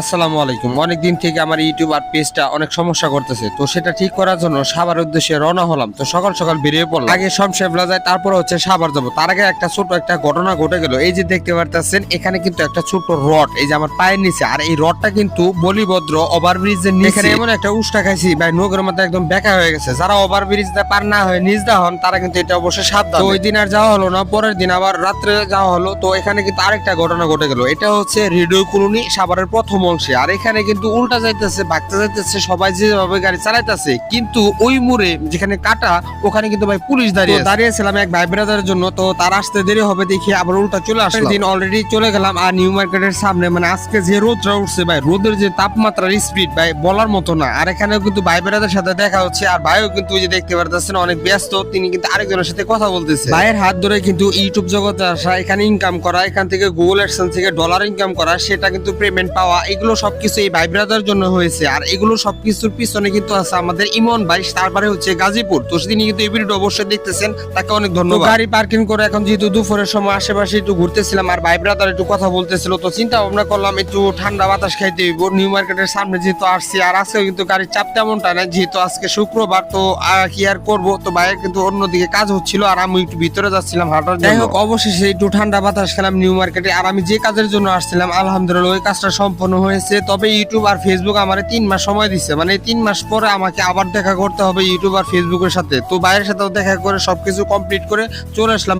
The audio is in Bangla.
আসসালামু আলাইকুম। অনেকদিন থেকে আমার ইউটিউব আর পেজটা অনেক সমস্যা করতেছে, তো সেটা ঠিক করার জন্য সাভার উদ্দেশ্যে রওনা হলাম। তো সকাল সকাল বেরিয়ে পড়লাম। আগে শমশেরলা যায়, তারপর হচ্ছে সাভার যাবো। তার আগে একটা ছোট একটা ঘটনা ঘটে গেল। এই যে দেখতে পারতেছেন, এখানে কিন্তু একটা ছোট রড, এই যে আমার পায়ের নিচে, আর এই রডটা কিন্তু বলিভদ্র ওভারব্রিজের নিচে। এখানে এমন একটা উষ্টা খাইছি ভাই, নগর মধ্যে একদম বেকা হয়ে গেছে। যারা ওভারব্রিজ পার না হয়ে নিজদা হন, তারা কিন্তু এটা অবশ্যই সাবধান। তো ওই দিন আর যাওয়া হলো না, পরের দিন আবার রাত্রে যাওয়া হলো। তো এখানে কিন্তু আরেকটা ঘটনা ঘটে গেল। এটা হচ্ছে রেডিও কলোনি সাভারের প্রথম অংশে। আর এখানে কিন্তু উল্টা যাইতেছে, ভাগতে যাইতেছে, সবাই যেভাবে গাড়ি চালাইতেছে, কিন্তু ওই মোড়ে যেখানে কাটা, ওখানে কিন্তু ভাই পুলিশ দাঁড়িয়েছিলাম এক ভাই ব্রাদারের জন্য। তো তার আসতে দেরি হবে দেখি আবার উল্টা চলে আসলো। দিন অলরেডি চলে গেলাম। আর নিউ মার্কেটের সামনে মানে আজকে যে রোদটা উঠছে ভাই, রোদের যে তাপমাত্রার স্পিড ভাই বলার মতো না। আর এখানেও কিন্তু ভাই ব্রাদারের সাথে দেখা হচ্ছে। আর ভাইও কিন্তু ওই যে দেখতে পারতেছেন অনেক ব্যস্ত, তিনি কিন্তু আরেকজনের সাথে কথা বলতেছে। ভাইয়ের হাত ধরে কিন্তু ইউটিউব জগতে আসা, এখানে ইনকাম করা, এখান থেকে গুগল অ্যাডসেন্স থেকে ডলার ইনকাম করা, সেটা কিন্তু পেমেন্ট পাওয়া, এগুলো সবকিছু এই ভাই ব্রাদারের জন্য হয়েছে। আর এগুলো সবকিছুর পিছনে কিন্তু আছে আমাদের ইমন ভাই, তারপরে হচ্ছে গাজীপুর। তো তিনি কিন্তু এই ভিডিওটা অবশ্যই দেখতেছেন, তাকে অনেক ধন্যবাদ। গাড়ি পার্কিং করে এখন যেহেতু দুপুরের সময় আশেপাশে একটু ঘুরতেছিলাম, আর ভাই ব্রাদার একটু কথা বলতেছিল, তো চিন্তা ভাবনা করলাম একটু ঠান্ডা বাতাস খাইতে হইব। নিউ মার্কেটের সামনে যেহেতু আসছি, আর আজকে কিন্তু গাড়ির চাপ তেমনটা না, যেহেতু আজকে শুক্রবার। তো কি আর করবো, তো ভাইয়ের কিন্তু অন্যদিকে কাজ হচ্ছিল, আর আমি একটু ভিতরে যাচ্ছিলাম হাঁটার জন্য। যাই হোক, অবশেষে একটু ঠান্ডা বাতাস খেলাম নিউ মার্কেটে। আর আমি যে কাজের জন্য আসছিলাম, আলহামদুলিল্লাহ ওই কাজটা সম্পন্ন হয়েছে। তবে ইউটিউব আর ফেসবুক আমার 3 মাস সময় দিচ্ছে, মানে 3 মাস পরে আমাকে আবার দেখা করতে হবে ইউটিউব আর ফেসবুকের সাথে। তো ভাইয়ের সাথেও দেখা করে সবকিছু কমপ্লিট করে চলে আসলাম।